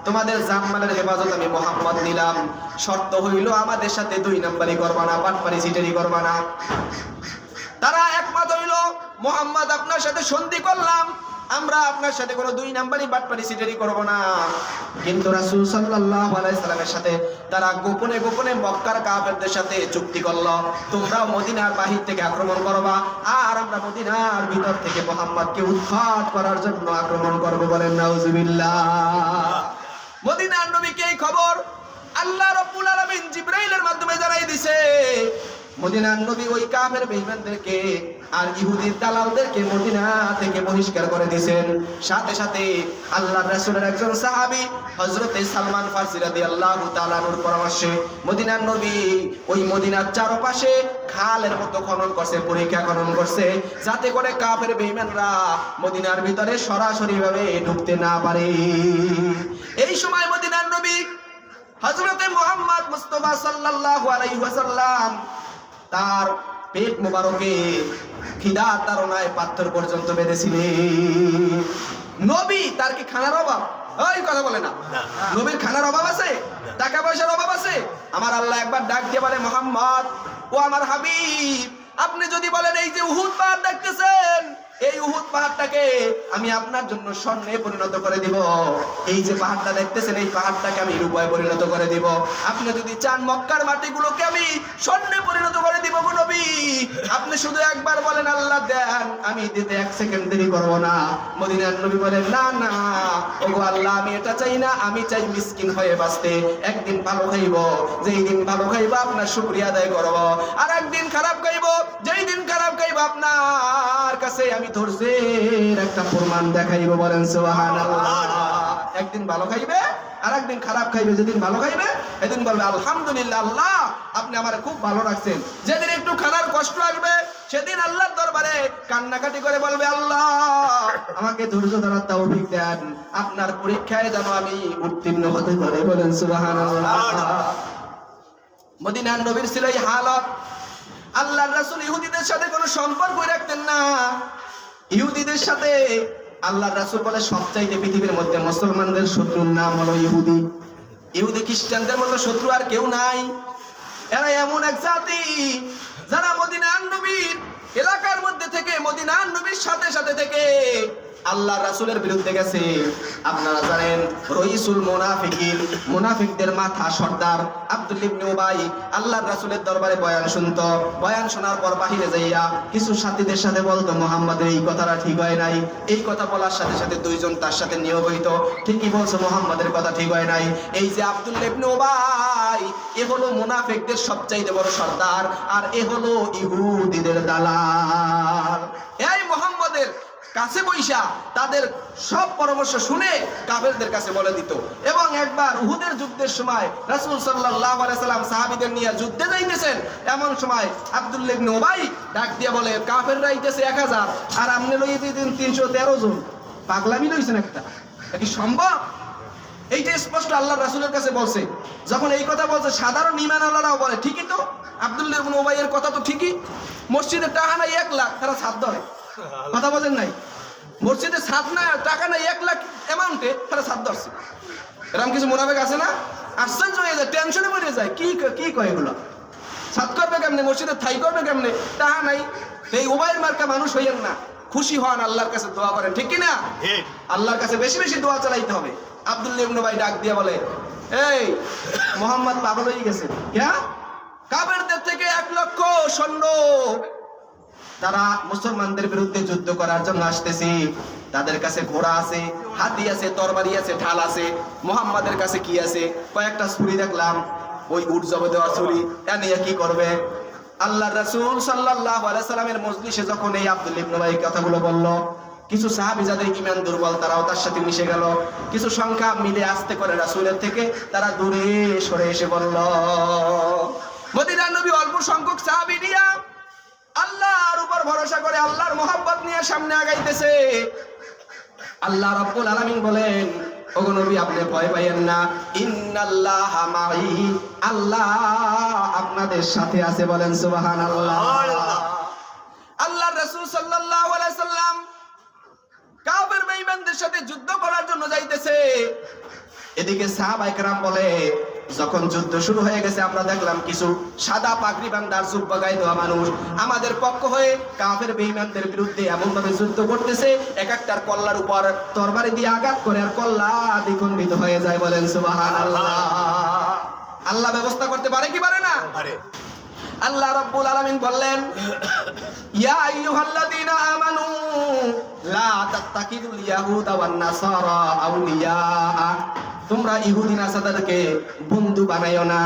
তোমাদের জানমালের হেফাজত আমি মুহাম্মদ নিলাম। শর্ত হইল আমাদের সাথে 2 নাম্বারি করবা না, বাটপারি চিটারি করবা না। তারা একমত হইল, মুহাম্মদ আপনার সাথে সন্ধি করলাম, আমরা আপনার সাথে কোনো 2 নাম্বারি বাটপারি চিটারি করব না। কিন্তু রাসূল সাল্লাল্লাহু আলাইহি সাল্লামের সাথে তারা গোপনে গোপনে মক্কার কাফেরদের সাথে চুক্তি করলো, তোমরাও মদিনার বাহির থেকে আক্রমণ করবা, আর আমরা মদিনার ভিতর থেকে মুহাম্মদকে উৎখাত করার জন্য আক্রমণ করব। বলেন নাউজুবিল্লাহ। মদিনার নবীকে এই খবর আল্লাহ রাব্বুল আলামিন জিবরাইলের মাধ্যমে জানাই দিয়েছে। মদিনার নবী ওই কাফের বেঈমানদেরকে আর ইহুদির দালালদেরকে মদিনা থেকে বহিষ্কার করে দিয়েছেন। সাথে সাথে আল্লাহর রাসূলের একজন সাহাবী হযরতে সালমান ফারসি রাদিয়াল্লাহু তাআলা আনহুর পরামর্শে মদিনার নবী ওই মদিনার চারপাশে খালের মতো খনন করছে, পরীক্ষা খনন করছে, যাতে করে কাফের বেঈমানরা মদিনার ভিতরে সরাসরি ভাবে ঢুকতে না পারে। এই সময় মদিনার নবী হযরতে মুহাম্মদ মুস্তাফা সাল্লাল্লাহু আলাইহি ওয়াসাল্লাম তার পেট মোবারকে খিদার তাড়নায় পাথর পর্যন্ত বেঁধেছিলেন। নবী তার কি খানার অভাব? ওই কথা বলে না, নবীর খানার অভাব আছে? টাকা পয়সার অভাব আছে? আমার আল্লাহ একবার ডাক দিয়ে বলে, মুহাম্মদ ও আমার হাবিব, আপনি যদি বলেন এই যে উহুদ পাহাড় দেখতেছেন এই উহুদ পাহাড়টাকে আমি আপনার জন্য স্বর্ণে পরিণত করে দিব। এই যে পাহাড়টা দেখতেছেন, এই পাহাড়টাকে আমি রূপায় পরিণত করে দিব। আপনি যদি চান মক্কার মাটিগুলোকে আমি স্বর্ণে পরিণত করে দিব গো নবী, আপনি শুধু একবার বলেন আল্লাহ দেন, আমি দিতে 1 সেকেন্ড দেরি করব না। মদিনার নবী বলেন না না ওগো আল্লাহ, আমি এটা চাই না, আমি চাই মিসকিন হয়ে বাঁচতে। একদিন ভালো খাইব, যেই দিন ভালো খাইব আপনার শুকরিয়া আদায় করব, আর একদিন খারাপ খাইব, যেই দিন খারাপ খাইব আপনার কাছে আমি ধৈর্যের একটা প্রমাণ দেখাইব। বলেন সুবহানাল্লাহ। একদিন ভালো খাইবে আর একদিন খারাপ খাইবে। যেদিন ভালো খাইবে এদিন বলবে আলহামদুলিল্লাহ আল্লাহ আপনি আমারে খুব ভালো রাখছেন। যেদিন একটু খারাপ কষ্ট আসবে সেদিন আল্লাহর দরবারে কান্নাকাটি করে বলবে আল্লাহ আমাকে ধৈর্য ধরার তৌফিক দেন, আপনার পরীক্ষায় যেন আমি উত্তীর্ণ হতে পারি। বলেন সুবহানাল্লাহ। মদিনার নবীর ছিল এই হালত। আল্লাহর রাসূল ইহুদিদের সাথে কোনো সম্পর্কই রাখতেন না। ইহুদিদের সাথে আল্লাহর রাসূল বলে সবচাইতে পৃথিবীর মধ্যে মুসলমানদের শত্রুর নাম হলো ইহুদি। ইহুদি খ্রিস্টানদের মতো শত্রু আর কেউ নাই। এরা এমন এক জাতি যারা মদিনার নবীর এলাকার মধ্যে থেকে, মদিনার নবীর সাথে সাথে থেকে আল্লাহর রাসূলের বিরুদ্ধে গেছে। আপনারা জানেন রইসুল মুনাফিকিন, মুনাফিকদের মাথা সর্দার আব্দুল্লাহ ইবনে উবাই আল্লাহর রাসূলের দরবারে বয়ান শুনতো। বয়ান শোনার পর বাহিরে যাইয়া কিছু সাথীদের সাথে বলতো মুহাম্মাদের এই কথাটা ঠিক হয় নাই। এই কথা বলার সাথে সাথে দুইজন তার সাথে নিয়োগ হইতো, ঠিকই বলছে মুহাম্মাদের কথা ঠিক হয় নাই। এই যে আব্দুল্লাহ ইবনে উবাই এ হলো মুনাফিকদের সবচাইতে বড় সর্দার, আর এ হলো ইহুদিদের দালাল। এই মুহাম্মাদের কাছে বৈশা তাদের সব পরামর্শ শুনে কাফেরদের কাছে বলে দিত। এবং একবার উহুদের যুদ্ধের সময় রাসূল সাল্লাল্লাহু আলাইহি সাল্লাম সাহাবীদের নিয়ে যুদ্ধে যাইতেছেন, এমন সময় আব্দুল্লাহ ইবনে উবাই ডাক দিয়ে বলে কাফেররা আইতেছে 1000 আর আপনি লইয়ে দিতেন 313 জন, পাগলামি লইছেন একটা, কি সম্ভব? এইটা স্পষ্ট আল্লাহর রাসূলের কাছে বলছে। যখন এই কথা বলছে সাধারণ ঈমানওয়ালারাও বলে ঠিকই তো, আব্দুল্লাহ ইবনে উবাইয়ের কথা তো ঠিকই। মসজিদের টাকা নাই 1 লাখ, তারা ছাদ ধরে, কথা বলেন নাই? মসজিদে ছাদ না, টাকা নাই 1 লাখ অ্যামাউন্টে তারা ছাদ ধরছে। এরকম কিছু মুনাফিক আছে না? আশ্চর্য হয়ে যায়, টেনশনে পড়ে যায়, কি কয় এগুলো? ছাদ করবে কেমনে, মসজিদে ঠাই করবে কেমনে, টাকা নাই। এই উবাইয়ের মার্কা মানুষ হইয়েন না, খুশি হন, আল্লাহর কাছে দোয়া করেন, ঠিক কি না? আল্লাহর কাছে বেশি বেশি দোয়া চালাইতে হবে। আব্দুল্লাহ ইবনে উবাই ডাক দিয়ে বলে এই মুহাম্মদ পাগল হয়ে গেছে। কেয়া? কাফেরদের থেকে 1 লক্ষ সৈন্য তারা মুসলমানদের বিরুদ্ধে যুদ্ধ করার জন্য আসতেছে। তাদের কাছে ঘোড়া আছে, হাতি আছে, তরবারি আছে, ঢাল আছে। মুহাম্মাদের কাছে কি আছে? কয়েকটা ছুরি দেখলাম, ওই উট জবে দেওয়া ছুরি। এ নিয়ে কি করবে? আল্লাহর রাসূল সাল্লাল্লাহু আলাইহি সাল্লামের মজলিসে যখন এই আব্দুল্লাহ ইবনে উবাই কথাগুলো বলল, কিছু সাহাবী যাদের ঈমান দুর্বল তারাও তার সাথে মিশে গেল। কিছু সংখ্যা মিলে আস্তে করে রাসূলের থেকে তারা দূরে সরে এসে বলল। মদিনার নবী অল্প সংখ্যক সাহাবী নিয়া আল্লাহর উপর ভরসা করে আল্লাহর মহব্বত নিয়ে সামনে আগাইতেছে। আল্লাহ রাব্বুল আলামিন বলেন ওগো নবী আপনি ভয় পাইয়েন না, ইন্নাল্লাহা মাই, আল্লাহ আপনাদের সাথে আছে। বলেন সুবহানাল্লাহ। আল্লাহর রাসূল সাল্লাল্লাহু আলাইহি সাল্লাম কাফের বেঈমানদের সাথে যুদ্ধ করার জন্য যাইতেছে। এদিকে সাহাবায়ে কেরাম বলে যখন যুদ্ধ শুরু হয়ে গেছে আমরা দেখলাম কিছু সাদা পাগড়ি বান্দার জুব্বা গায়ে দেওয়া মানুষ আমাদের পক্ষ হয়ে কাফের বেঈমানদের বিরুদ্ধে এমন ভাবে যুদ্ধ করতেছে, এক একটার কল্লার উপর তরবারি দিয়ে আঘাত করে আর কল্লা দ্বিখণ্ডিত হয়ে যায়। বলেন সুবহানাল্লাহ। আল্লাহ ব্যবস্থা করতে পারে কি পারে না? পারে। আল্লাহ রাব্বুল আলামিন বললেন ইয়া আইয়ুহাল্লাযীনা আমানু লা তাত্তাকিদুল ইয়াহুদা ওয়ান নাসারা আউলিয়া, তোমরা ইহুদি নাসারাদেরকে বন্ধু বানাইও না।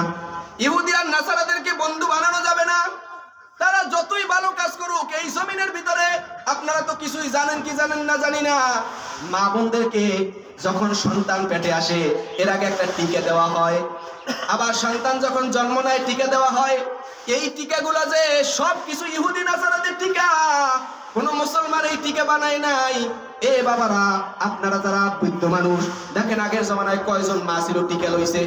ইহুদি আর নাসারাদেরকে বন্ধু বানানো যাবে না। তারা যতই ভালো কাজ করুক এই জমিনের ভিতরে, আপনারা তো কিছুই জানেন কি জানেন না জানি না, মা বোনদেরকে যখন সন্তান পেটে আসে এর আগে একটা টিকা দেওয়া হয়, আবার সন্তান যখন জন্ম নেয় টিকা দেওয়া হয়। এই টিকাগুলো যে সব কিছু ইহুদি নাসারাদের টিকা, কোন মুসলমান এই টিকা বানায় নাই। এ বাবারা আপনারা যারা বৃদ্ধ মানুষ দেখেন আগের জমানায় কয়জন মা ছিল টিকা লইছে।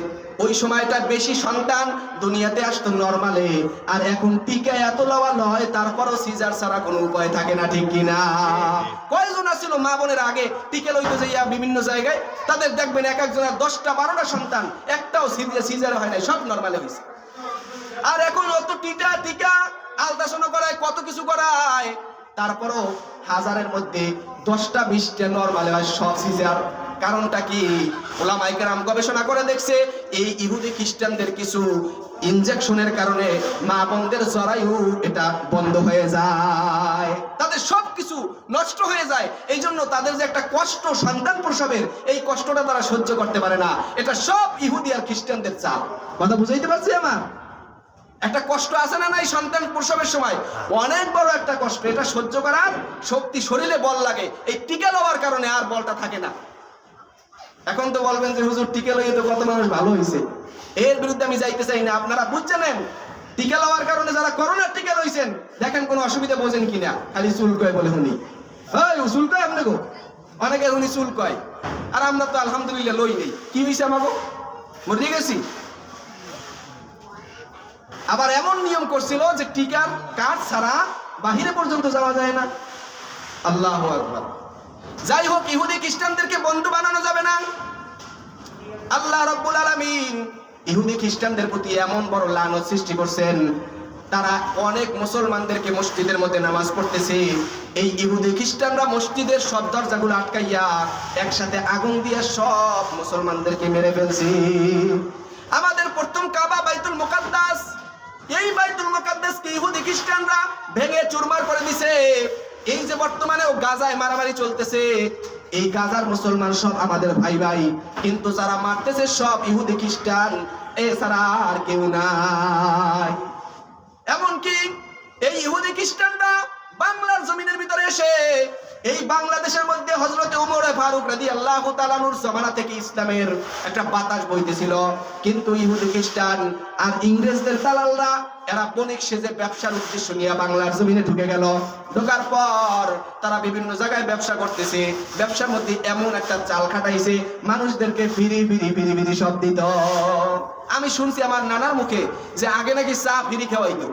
ওই সময়টা বেশি সন্তান দুনিয়াতে আসতো নরমালে, আর এখন টিকা এত লওয়া লয় তারপরও সিজার ছাড়া কোনো উপায় থাকে না, ঠিক কিনা? কয়জন ছিল মা বোনের আগে টিকা লইতে যাইয়া বিভিন্ন জায়গায়, তাদের দেখবেন এক একজনের 10টা 12টা সন্তান, একটাও সিজার হয় নাই, সব নরমালে হয়েছে। আর এখন অত টিকা আলট্রাসাউন্ড করায়, কত কিছু করায়, তারপরও হাজারের মধ্যে 10টা 20টা নরমাল হয়, সব সিজার। কারণটা কি? ওলামায়ে কেরাম গবেষণা করে দেখছে এই ইহুদি খ্রিস্টানদের কিছু ইনজেকশনের কারণে মা বোনদের জরায়ু এটা বন্ধ হয়ে যায়, তাদের সবকিছু নষ্ট হয়ে যায়। এই জন্য তাদের যে একটা কষ্ট সন্তান প্রসবের, এই কষ্টটা তারা সহ্য করতে পারে না। এটা সব ইহুদি আর খ্রিস্টানদের চাপ। কথা বুঝাইতে পারছি আমার? একটা কষ্ট আছে না নাই সন্তান প্রসবের সময়, অনেক বড় একটা কষ্ট। এটা সহ্য করার শক্তি, শরীরে বল লাগে। এই টিকা লওয়ার কারণে আর বলটা থাকে না। এখন তো বলবেন যে হুজুর টিকা লইয়ে তো কত মানুষ ভালো হয়েছে, এর বিরুদ্ধে আমি যাইতে চাই না। আপনারা বুঝছেন টিকা লওয়ার কারণে যারা করোনার টিকা লইছেন, দেখেন কোনো অসুবিধা বোঝেন কিনা। খালি চুল কয় বলে শুনি, চুল কয় আপনাকে, অনেকে উনি চুল কয়। আর আমরা তো আলহামদুলিল্লাহ লই নেই। কি হয়েছে আমাকে? মরে গেছি। আবার এমন নিয়ম করছিল যে টিকার কার্ড ছাড়া বাহিরে পর্যন্ত যাওয়া যায় না। আল্লাহু আকবার। যাই হোক, ইহুদি খ্রিস্টানদেরকে বন্ধু বানানো যাবে না। আল্লাহ রাব্বুল আলামিন ইহুদি খ্রিস্টানদের প্রতি এমন বড় লানত সৃষ্টি করছেন, তারা অনেক মুসলমানদেরকে মসজিদের মধ্যে নামাজ পড়তেছে। এই ইহুদি খ্রিস্টানরা মসজিদের সব দরজাগুলো আটকাইয়া একসাথে আগুন দিয়ে সব মুসলমানদেরকে মেরে ফেলছে। আমাদের প্রথম কাবা বাইতুল মুকাদ্দাস, এই বাইতুল মুকাদ্দাসকে ইহুদি খ্রিস্টানরা ভেঙে চুরমার করে দিছে। এই যে বর্তমানেও গাজায় মারামারি চলতেছে, এই গাজার মুসলমান সব আমাদের ভাই ভাই, কিন্তু যারা মারতেছে সব ইহুদি খ্রিস্টান, এছাড়া আর কেউ নাই। এমনকি এই ইহুদি খ্রিস্টানরা বাংলার জমিনের ভিতরে এসে এই বাংলাদেশের মধ্যে হযরতে ওমর ফারুক রাদিয়াল্লাহু তাআলা আনহুর জামানা থেকে ইসলামের একটা বাতাস বইতেছিল, কিন্তু ইহুদি খ্রিস্টান আর ইংরেজদের দালালরা এরা বণিক সেজে ব্যবসার উদ্দেশ্য নিয়ে বাংলার জমিনে ঢুকে গেল। ঢোকার পর তারা বিভিন্ন জায়গায় ব্যবসা করতেছে। ব্যবসার মধ্যে এমন একটা চাল খাটাইছে, মানুষদেরকে ফিরি ফিরি ফিরি ফিরি সব দিত। আমি শুনছি আমার নানার মুখে যে আগে নাকি চা ফিরি খাওয়াইতো।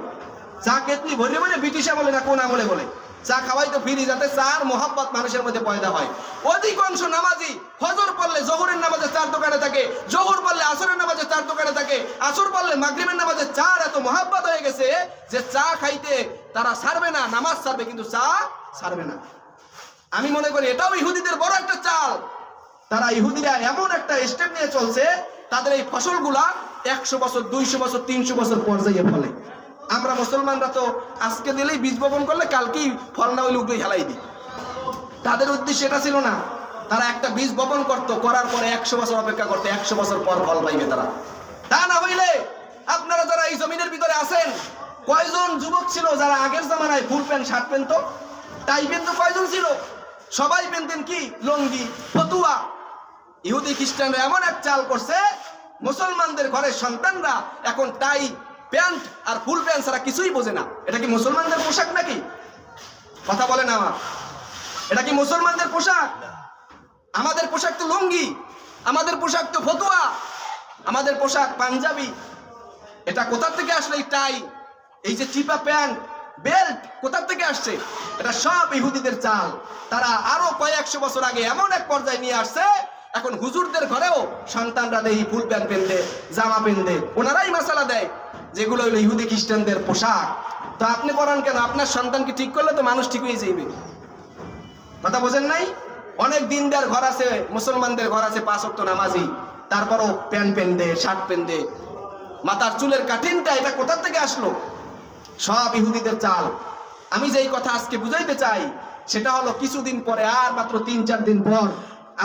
চা কেতলি ভরে ভরে ব্রিটিশ আমলে না কোন আমলে বলে চা খাওয়াইতো ফিরি, যাতে চার মোহাব্বত মানুষের মধ্যে পয়দা হয়। অধিকাংশ নামাজি ফজর পড়লে জোহরের নামাজে চার দোকানে থাকে, জোহর পড়লে আসরের নামাজে চার দোকানে থাকে, আসর পড়লে মাগরিবের নামাজে চার। এত মোহাব্বত হয়ে গেছে যে চা খাইতে তারা ছাড়বে না, নামাজ ছাড়বে কিন্তু চা ছাড়বে না। আমি মনে করি এটাও ইহুদিদের বড় একটা চাল। তারা ইহুদিরা এমন একটা স্টেপ নিয়ে চলছে, তাদের এই ফসলগুলা 100 বছর 200 বছর 300 বছর পর্যায়ে ফলে। আমরা মুসলমানরা তো আজকে দিলেই বীজ বপন করলে কালকেই ফল না হইলে উগলে হেলাই দিই। তাদের উদ্দেশ্য এটা ছিল না। তারা একটা বীজ বপন করতো, করার পরে 100 বছর অপেক্ষা করতে, 100 বছর পর ফল পাইবে তারা। তা না হইলে আপনারা যারা এই জমিনের ভিতরে আছেন, কয়জন যুবক ছিল যারা আগের জামানায় ফুল প্যান্ট শার্ট পেনতো, টাই পেনতো? কয়জন ছিল? সবাই পেনতেন কি? লঙ্গি, ফতুয়া। ইহুদি খ্রিস্টানরা এমন এক চাল করছে, মুসলমানদের ঘরের সন্তানরা এখন টাই প্যান্ট আর ফুল প্যান্ট ছাড়া কিছুই বোঝে না। এটা কি মুসলমানদের পোশাক নাকি? কথা বলেন আমার, এটা কি মুসলমানদের পোশাক? আমাদের পোশাক তো লুঙ্গি, আমাদের পোশাক তো ফতুয়া, আমাদের পোশাক পাঞ্জাবি। এটা কোথা থেকে আসলে? এই টাই, এই যে চিপা প্যান্ট, বেল্ট কোথা থেকে আসছে? এটা সব ইহুদিদের চাল। তারা আরো কয়েকশো বছর আগে এমন এক পর্যায়ে নিয়ে আসছে, এখন হুজুরদের ঘরেও সন্তানরা দেয় ফুল প্যান্ট পেনতে, জামা পেনতে। ওনারাই মাসালা দেয় যেগুলো হলো ইহুদি খ্রিস্টানদের পোশাক। তো আপনি পড়ান কেন? আপনার সন্তানকে ঠিক করলে তো মানুষ ঠিক হয়ে যাইবে। কথা বোঝেন নাই? অনেক দিনদার ঘর আছে, মুসলমানদের ঘর আছে 5 ওয়াক্ত নামাজি, তারপরও প্যান্ট পেনতে, শার্ট পেনতে। মাথার চুলের কাটিংটা এটা কোথা থেকে আসলো? সব ইহুদিদের চাল। আমি যেই কথা আজকে বুঝাইতে চাই সেটা হলো, কিছুদিন পরে, আর মাত্র 3-4 দিন পর,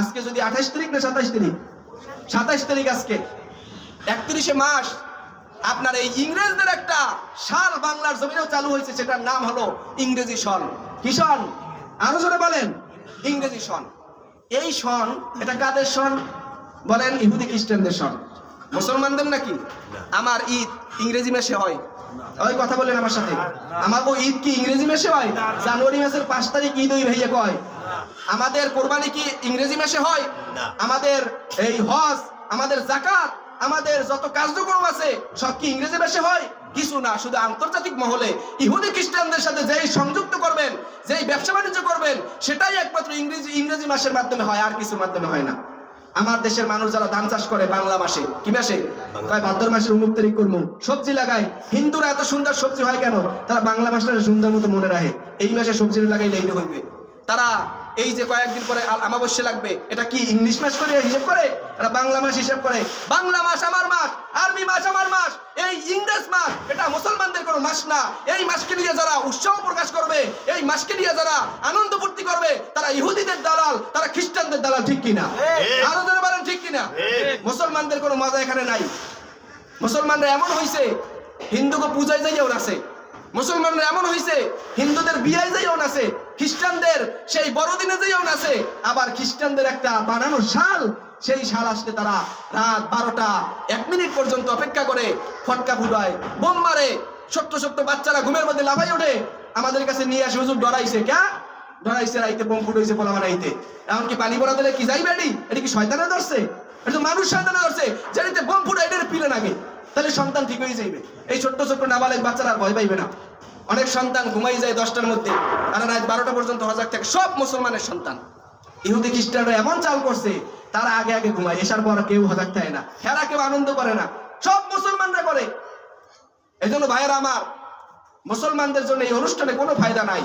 আজকে যদি 28 তারিখ না 27 তারিখ, 27 তারিখ আজকে, 31শে মাস, আপনার এই ইংরেজদের একটা সাল বাংলার জমিনেও চালু হয়েছে, সেটার নাম হলো ইংরেজি সন। কি সন? আরো জোরে বলেন। ইংরেজি সন। এই সন, এটা কাদের সন বলেন? ইহুদি খ্রিস্টানদের সন। মুসলমানদের নাকি? আমার ঈদ ইংরেজি মাসে হয়। ওই কথা বলেন আমার সাথে। আমাকে ঈদ কি ইংরেজি মাসে হয়? জানুয়ারি মাসের 5 তারিখ ঈদ ওই ভাইয়া কয়। আমাদের কোরবানি কি ইংরেজি মাসে হয়? আমাদের এই হজ, আমাদের যাকাত, আমাদের যত কার্যক্রম আছে সব কি ইংরেজি ভাষায় হয়? কিছু না। শুধু আন্তর্জাতিক মহলে ইহুদি খ্রিস্টানদের সাথে যেই সংযুক্ত করবেন, যেই ব্যবসা বাণিজ্য করবেন, সেটাই একমাত্র ইংরেজি মাসের মাধ্যমে হয়, আর কিছু মাধ্যমে হয় না। আমার দেশের মানুষ যারা ধান চাষ করে বাংলা মাসে, কি মাসে? ভাদ্র মাসের 19 তারিখ করবো। সবজি লাগায়। হিন্দুরা এত সুন্দর সবজি হয় কেন? তারা বাংলা মাসটা সুন্দর মতো মনে রাখে। এই মাসে সবজি লাগাইলে এই হইবে। তারা এই যে কয়েকদিন পরে আমাবস্যা লাগবে, এটা কি ইংলিশ মাস করে হিসাব করে? এরা বাংলা মাস হিসাব করে। বাংলা মাস আমার মাস, আরবি মাস আমার মাস, এই ইংরেজ মাস এটা মুসলমানদের কোনো মাস না। এই মাসকে নিয়ে যারা উৎসব প্রকাশ করবে, এই মাসকে নিয়ে যারা আনন্দ ফুর্তি করবে, তারা ইহুদিদের দালাল, তারা খ্রিস্টানদের দালাল, ঠিক কিনা? আরো যারা বলেন ঠিক কিনা? মুসলমানদের কোনো মজা এখানে নাই। মুসলমানরা এমন হইছে হিন্দুকে পূজায় যাইও নাচে, মুসলমানরা এমন হইছে হিন্দুদের বিয়ায় যাইও নাচে, খ্রিস্টানদের সেই বড়দিনে যাইও নাচে। আবার খ্রিস্টানদের একটা বানানো শাল, সেই শাল আসলে তারা রাত 12টা 1 মিনিট পর্যন্ত অপেক্ষা করে ফটকা ফুটায়, বোম মারে, ছোট্ট ছোট্ট বাচ্চারা ঘুমের মধ্যে লাফাই ওঠে, আমাদের কাছে নিয়ে আসে হুজুর ডরাইছে। কে ডরাইছে? রাইতে বোম ফুটাইছে পোলা বানাইতে। এমনকি পানি ভরা দিলে কি যাইবে? এটা কি শয়তানে ধরছে? এটা তো মানুষ শয়তানে ধরছে। যেতে বোম ফুটাই এটা পিলে নাগে, তাহলে সন্তান ঠিক হয়ে যাইবে। এই ছোট্ট ছোট্ট নাবালেক বাচ্চারা আর ভয় পাইবে না। অনেক সন্তান ঘুমাই যায় 10টার মধ্যে, তারা রাত 12টা পর্যন্ত হজাক থাকে, সব মুসলমানের সন্তান। ইহুদি খ্রিস্টানরা এমন চাল করছে, তারা আগে আগে ঘুমায়, এসার পর কেউ হজাক থাকে না, হেরা কেউ আনন্দ করে না, সব মুসলমানরা করে। এই জন্য ভাইয়েরা আমার, মুসলমানদের জন্য এই অনুষ্ঠানে কোনো ফায়দা নাই।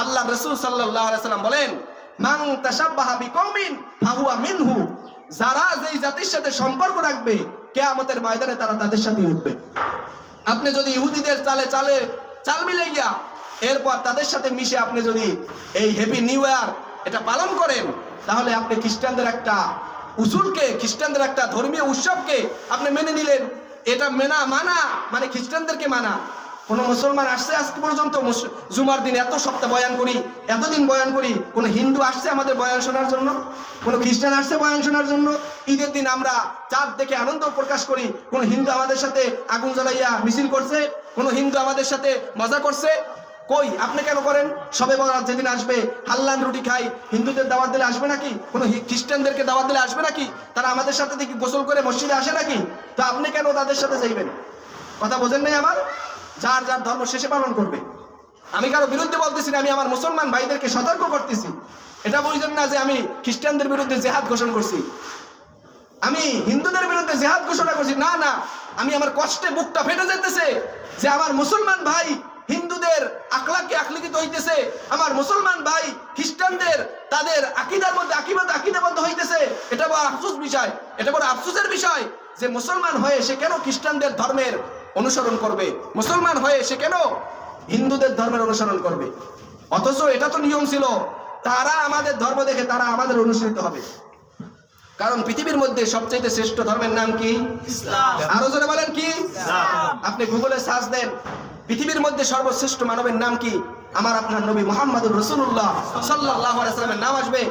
আল্লাহ রাসূল সাল্লাল্লাহু আলাইহি সাল্লাম বলেন, মান তাশাব্বাহা বিকওমিন ফাহুয়া মিনহু। যারা যেই জাতির সাথে সম্পর্ক রাখবে, কিয়ামতের ময়দানে তারা তাদের সাথে উঠবে। আপনি যদি ইহুদিদের চাল মিলে গিয়া এরপর তাদের সাথে মিশে আপনি যদি এই হ্যাপি নিউ ইয়ার এটা পালন করেন, তাহলে আপনি খ্রিস্টানদের একটা উসুলকে, খ্রিস্টানদের একটা ধর্মীয় উৎসবকে আপনি মেনে নিলেন। এটা মানা মানে খ্রিস্টানদেরকে মানা। কোন মুসলমান আসছে আজকে পর্যন্ত? জুমার দিন এত সপ্তাহ বয়ান করি, এতদিন বয়ান করি, কোন হিন্দু আসছে আমাদের বয়ান শোনার জন্য? কোন খ্রিস্টান আসছে বয়ান শোনার জন্য? ঈদের দিন আমরা চাঁদ দেখে আনন্দ প্রকাশ করি, কোন হিন্দু আমাদের সাথে আগুন জ্বালাইয়া মিছিল করছে? কোন হিন্দু আমাদের সাথে মজা করছে? কই? আপনি কেন করেন? সবে বরাত যেদিন আসবে, হাল্লান রুটি খাই, হিন্দুদের দাওয়াত দিলে আসবে নাকি? কোন খ্রিস্টানদেরকে দাওয়াত দিলে আসবে নাকি? তারা আমাদের সাথে দেখি গোসল করে মসজিদে আসে নাকি? তো আপনি কেন তাদের সাথে যাইবেন? কথা বোঝেন নাই আমার? যার যার ধর্ম শেষে পালন করবে। আমি কারো বিরুদ্ধে বলতেছি না, আমি আমার মুসলমান ভাইদেরকে সতর্ক করতেছি। এটা বুঝলেন না যে আমি খ্রিস্টানদের বিরুদ্ধে জেহাদ ঘোষণা করছি, আমি হিন্দুদের বিরুদ্ধে জেহাদ ঘোষণা করছি, না না। আমি আমার কষ্টে বুকটা ফেটে যেতেছে যে আমার মুসলমান ভাই হিন্দুদের আকলিকিত হইতেছে, আমার মুসলমান ভাই খ্রিস্টানদের তাদের আকীদার মধ্যে আকীদাবদ্ধ হইতেছে। এটা বড় আফসোস বিষয়, এটা বড় আফসোসের বিষয় যে মুসলমান হয়ে সে কেন খ্রিস্টানদের ধর্মের অনুসরণ করবে, মুসলমান হয়ে সে কেন হিন্দুদের ধর্মের অনুসরণ করবে? অথচ এটা তো নিয়ম ছিল, তারা আমাদের ধর্ম দেখে তারা আমাদের অনুসরিত হবে। কারণ পৃথিবীর মধ্যে সবচেয়ে শ্রেষ্ঠ ধর্মের নাম কি? ইসলাম। আরো জোরে বলেন কি? ইসলাম। আপনি গুগলে সার্চ দেন, পৃথিবীর মধ্যে সর্বশ্রেষ্ঠ মানবের নাম কি? আমার আপনার নবী মুহাম্মদুর রাসূলুল্লাহ সাল্লাল্লাহু আলাইহি ওয়াসাল্লামের নাম আসবে।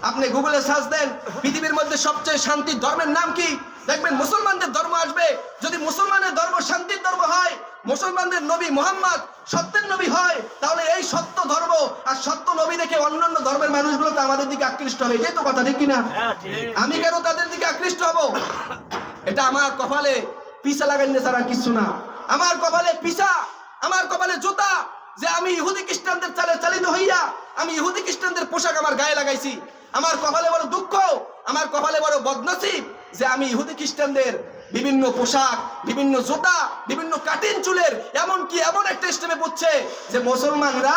আপনি গুগলে সার্চ দেন, পৃথিবীর মধ্যে সবচেয়ে শান্তির ধর্মের নাম কি? দেখবেন মুসলমানদের ধর্ম আসবে। যদি মুসলমানের ধর্ম শান্তির ধর্ম হয়, মুসলমানদের নবী মুহাম্মদ সত্যের নবী হয়, তাহলে এই সত্য ধর্ম আর সত্য নবী দেখে অন্যান্য ধর্মের মানুষগুলো তো আমাদের দিকে আকৃষ্ট হবে। এটাই তো কথা, ঠিক কিনা? আমি কেন তাদের দিকে আকৃষ্ট হব? এটা আমার কপালে পিছা লাগাইলে ছাড়া কিছু না। আমার কপালে পিছা, আমার কপালে জুতা, যে আমি ইহুদি খ্রিস্টানদের চালে চালিত হইয়া আমি ইহুদি খ্রিস্টানদের পোশাক আমার গায়ে লাগাইছি। আমার কপালে বড় দুঃখ, আমার কপালে বড় বদনসিব যে আমি ইহুদি খ্রিস্টানদের বিভিন্ন পোশাক, বিভিন্ন জুতা, বিভিন্ন কাটিং চুলের, এমনকি এমন একটা স্টেপে পড়ছে যে মুসলমানরা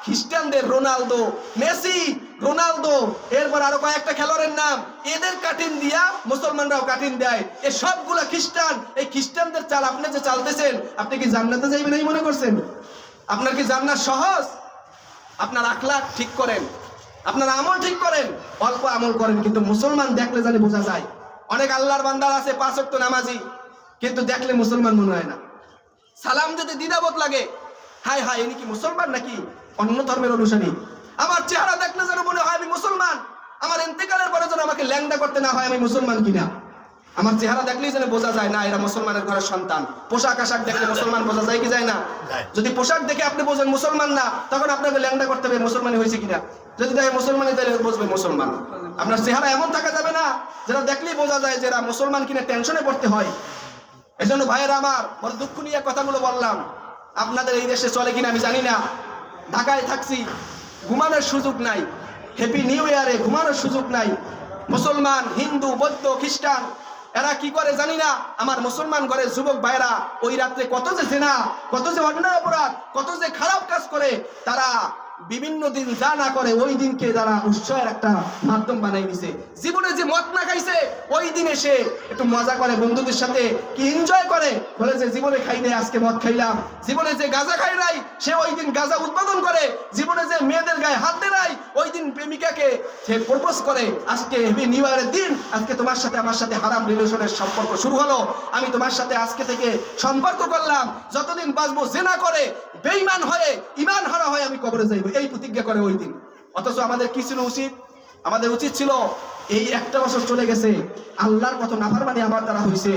খ্রিস্টানদের রোনালদো, মেসি, রোনালদো, এরপর আরো কয়েকটা খেলোয়াড়ের নাম, এদের কাটিং দিয়া মুসলমানরাও কাটিং দেয়। এই সবগুলা খ্রিস্টান। এই খ্রিস্টানদের চাল আপনি যে চালতেছেন, আপনি কি জান্নাতে যাইবেন এই মনে করছেন? আপনার কি জান্নাত সহজ? আপনার আখলাক ঠিক করেন, আপনার আমল ঠিক করেন, অল্প আমল করেন, কিন্তু মুসলমান দেখলে জানি বোঝা যায়। অনেক আল্লাহর বান্দার আছে 5 ওয়াক্ত নামাজি, কিন্তু দেখলে মুসলমান মনে হয় না। সালাম যদি দ্বিধাবোধ লাগে, হায় হায় ইনি কি মুসলমান নাকি অন্য ধর্মের অনুসারী? আমার চেহারা দেখলে যেন মনে হয় আমি মুসলমান, আমার ইন্তেকালের পরে যেন আমাকে ল্যাংদা করতে না হয় আমি মুসলমান কিনা। আমার চেহারা দেখলেই যেন বোঝা যায় না এরা মুসলমানের ঘরের সন্তান। পোশাক আশাক দেখলে মুসলমান বোঝা যায় কি যায় না? যদি পোশাক দেখে আপনি বোঝেন মুসলমান না, তখন আপনাকে ল্যাংদা করতে হবে মুসলমানি হয়েছে কিনা। যদি দেখে মুসলমানি, তাহলে বুঝবে মুসলমান। আপনার চেহারা এমন থাকা যাবে না যেটা দেখলেই বোঝা যায় যে এরা মুসলমান কিনা, টেনশনে পড়তে হয়। এই জন্য ভাইয়েরা আমার, বড় দুঃখ নিয়ে কথাগুলো বললাম। আপনাদের এই দেশে চলে কিনা আমি জানি না। ঢাকায় থাকছি, ঘুমানোর সুযোগ নাই। হ্যাপি নিউ ইয়ারে ঘুমানোর সুযোগ নাই। মুসলমান, হিন্দু, বৌদ্ধ, খ্রিস্টান এরা কি করে জানি না। আমার মুসলমান ঘরের যুবক ভাইরা ওই রাত্রে কত যে জেনা, কত যে অন্যায় অপরাধ, কত যে খারাপ কাজ করে, তারা বিভিন্ন দিন যা না করে ওই দিনকে তারা উৎসবের একটা মাধ্যম বানাই দিছে। জীবনে যে মদ না খাইছে ওই দিন এসে একটু মজা করে বন্ধুদের সাথে কি এনজয় করে, বলে যে জীবনে খাই নাই আজকে মদ খাইলাম। জীবনে যে গাঁজা খাই নাই সে ওই দিন গাঁজা উৎপাদন করে। জীবনে যে মেয়েদের গায়ে হাত দেয় নাই ওই দিন প্রেমিকাকে সে প্রপোজ করে, আজকে হ্যাপি নিউ ইয়ারের দিন, আজকে তোমার সাথে আমার সাথে হারাম রিলেশনের সম্পর্ক শুরু হলো, আমি তোমার সাথে আজকে থেকে সম্পর্ক করলাম, যতদিন বাঁচবো জেনা করে বেঈমান হয়ে ঈমান হারা হয়ে আমি কবরে যাইব, এই প্রতিজ্ঞা করে ওই দিন। অথচ আমাদের কি ছিল উচিত? আমাদের উচিত ছিল এই একটা বছর চলে গেছে, আল্লাহর কত নাফরমানি আমার দ্বারা হয়েছে,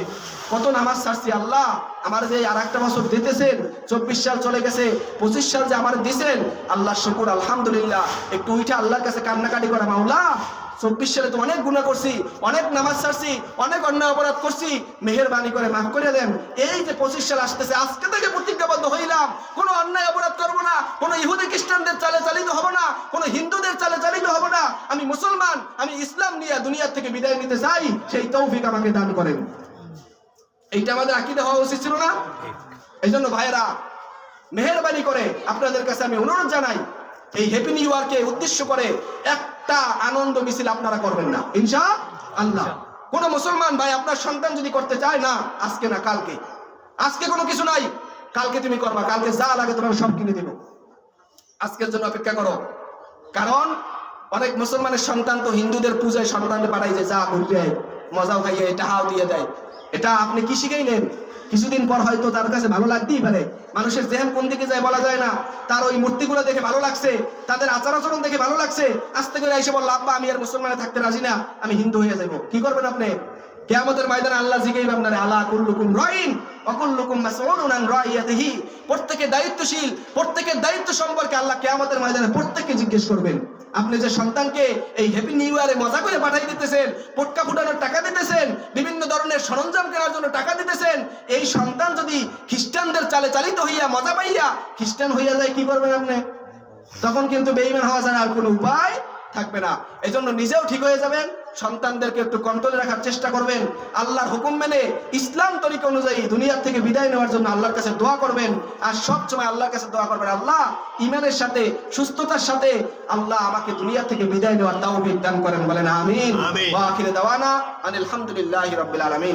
কত নামাজ ছাড়ছি, আল্লাহ আমার যে আর একটা বছর দিতেছেন, 24 সাল চলে গেছে, 25 সাল যে আমার দিছেন, আল্লাহ শুকুর আলহামদুলিল্লাহ। একটু উঠে আল্লাহর কাছে কান্নাকাটি করা, মাওলা 24 সালে তো অনেক গুনাহ করছি, অনেক নামাজ ছাড়ছি, অনেক অন্যায় অপরাধ করছি, মেহেরবানি করে মাফ করে দেন। এই যে 25 সাল আসতেছে, আজকে থেকে প্রতিজ্ঞাবদ্ধ হইলাম কোনো অন্যায় অপরাধ করবো না, কোনো ইহুদি খ্রিস্টানদের চালে চালিত হব না, কোনো হিন্দুদের চালে চালিত হব না, আমি মুসলমান, আমি ইসলাম নিয়ে দুনিয়া থেকে বিদায় নিতে চাই, সেই তৌফিক আমাকে দান করেন। এইটা আমাদের আকীদা হওয়া উচিত ছিল না? এই জন্য ভাইয়েরা মেহেরবানি করে আপনাদের কাছে আমি অনুরোধ জানাই, এই হ্যাপি নিউ ইয়ারকে উদ্দেশ্য করে একটা আনন্দ মিছিল আপনারা করবেন না ইনশাআল্লাহ। কোন মুসলমান ভাই আপনার সন্তান যদি করতে চায়, না আজকে না কালকে, আজকে কোনো কিছু নাই, কালকে তুমি করবা, কালকে যা লাগে তোমার সব কিনে দেব, আজকের জন্য অপেক্ষা করো। কারণ অনেক মুসলমানের সন্তান তো হিন্দুদের পূজায় সন্তানকে পাঠাই যে যা ঘুরতে মজাও খাইয়ে টাকাও দিয়ে দেয়। এটা আপনি কি শিখাইলেন? কিছুদিন পর হয়তো তার কাছে ভালো লাগতেই পারে, মানুষের জেহেন কোন দিকে যায় বলা যায় না, তার ওই মূর্তিগুলো দেখে ভালো লাগছে, তাদের আচার আচরণ দেখে ভালো লাগছে, আস্তে করে এসে বলল আব্বা আমি আর মুসলমানে থাকতে রাজি না, আমি হিন্দু হয়ে যাবো। কি করবেন আপনি? কিয়ামতের ময়দানে আল্লাহ জিগাইবে আপনারে, আলা কুল্লুকুম রাইন ওয়া কুল্লুকুম মাসউলুন আন রাইয়াতিহি। প্রত্যেকে দায়িত্বশীল, প্রত্যেকের দায়িত্ব সম্পর্কে আল্লাহ কিয়ামতের ময়দানে প্রত্যেককে জিজ্ঞেস করবেন। আপনি যে সন্তানকে এই হ্যাপি নিউ ইয়ারে মজা করে পাঠাই দিতেছেন, পটকা ফুটানোর টাকা দিতেছেন, বিভিন্ন ধরনের সরঞ্জাম কেনার জন্য টাকা দিতেছেন, এই সন্তান যদি খ্রিস্টানদের চালে চালিত হইয়া মজা পাইয়া খ্রিস্টান হইয়া যায়, কি করবেন আপনি? তখন কিন্তু বেঈমান হওয়া ছাড়া আর কোনো উপায় থাকবে না। এজন্য নিজেও ঠিক হয়ে যাবেন, সন্তানদেরকে একটু কন্ট্রোলে রাখার চেষ্টা করবেন, আল্লাহর হুকুম মেনে ইসলাম তরিকা অনুযায়ী দুনিয়া থেকে বিদায় নেওয়ার জন্য আল্লাহর কাছে দোয়া করবেন। আর সব সময় আল্লাহর কাছে দোয়া করবেন, আল্লাহ ঈমানের সাথে সুস্থতার সাথে আল্লাহ আমাকে দুনিয়া থেকে বিদায় নেওয়ার তৌফিক দান করেন। বলেন আমিন। ওয়া আখিরু দাওয়ানা আনিল হামদুলিল্লাহি রাব্বিল আলামিন।